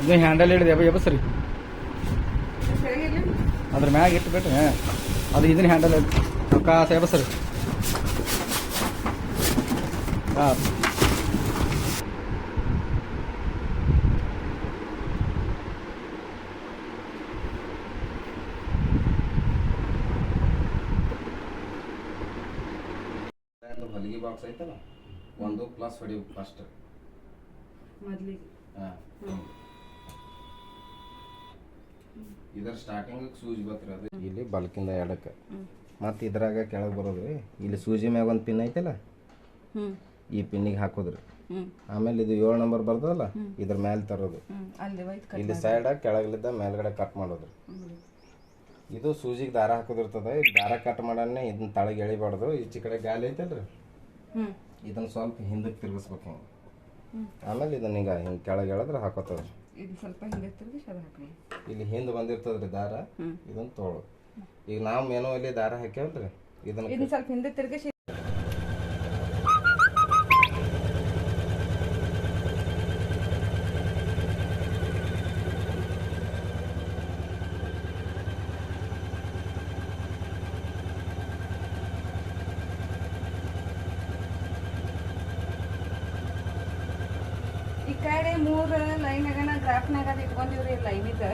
ಇದನ್ನ ಹ್ಯಾಂಡಲ್ ಹಿಡಿದು ಎಬಸ್ರಿ ಅದ್ರ ಮ್ಯಾಗ ಇಟ್ಟು ಬಿಟ್ರೆ ಅದು ಇದನ್ನ ಹ್ಯಾಂಡಲ್ ಕಾಸ ಎಬಸ್ರಿ ಹಾಂ ಹೊಲಿಗೆ ಬಾಕ್ಸ್ ಐತಲ್ಲ ಒಂದು ಪ್ಲಸ್ ಹೊಡಿಬೇಕು ಫಸ್ಟ್ ಮೊದಲಿಗೆ. ಇದರ ಸ್ಟಾರ್ಟಿಂಗ್ ಸೂಜಿ ಬತ್ರಿ ಅದು ಇಲ್ಲಿ ಬಲ್ಕಿಂದ ಎಡಕ್ಕೆ ಮತ್ತು ಇದ್ರಾಗ ಕೆಳಗೆ ಬರೋದ್ರಿ ಇಲ್ಲಿ ಸೂಜಿ ಮ್ಯಾಗ ಒಂದು ಪಿನ್ ಐತಲ್ಲ ಈ ಪಿನ್ನಿಗೆ ಹಾಕೋದ್ರಿ ಆಮೇಲೆ ಇದು 7 ನಂಬರ್ ಬರ್ತದಲ್ಲ ಇದ್ರ ಮೇಲೆ ತರೋದು ಇಲ್ಲಿ ಸೈಡ್ ಕೆಳಗಲಿದ್ದ ಮೇಲ್ಗಡೆ ಕಟ್ ಮಾಡೋದ್ರಿ ಇದು ಸೂಜಿಗೆ ದಾರ ಹಾಕೋದಿರ್ತದ ಈ ದಾರ ಕಟ್ ಮಾಡನ್ನೇ ಇದನ್ನ ತಳಗೆ ಎಳಿಬಾರ್ದು ಈಚೆ ಕಡೆ ಗಾಲಿ ಐತಲ್ರಿ ಇದನ್ನ ಸ್ವಲ್ಪ ಹಿಂದಕ್ಕೆ ತಿರ್ಗಿಸ್ಬೇಕು ಹಿಂಗೆ ಆಮೇಲೆ ಇದನ್ನ ಈಗ ಹಿಂಗೆ ಕೆಳಗೆ ಎಳೆದ್ರೆ ಹಾಕೋತದ್ರಿ ಸ್ವಲ್ಪ ಹಿಂದೆ ತಿರುಗಿಸಿ ಅದು ಹಾಕಿ ಇಲ್ಲಿ ಹಿಂದೆ ಬಂದಿರ್ತದ್ರಿ ದಾರ ಇದನ್ನ ತೋಳು ಈಗ ನಾವು ಮೇನುವಲ್ಲಿ ದಾರ ಹಾಕ್ಯಾವಲ್ರಿ ಇದನ್ನ ಸ್ವಲ್ಪ ಹಿಂದೆ ತಿರುಗಿಸಿ ಈ ಕಡೆ 3 ಲೈನ್ ಆಗ ನಾ ಗ್ರಾಫ್ನಾಗ ಅದು ಇಟ್ಕೊಂಡಿವ್ರಿ ಲೈನಿಗೆ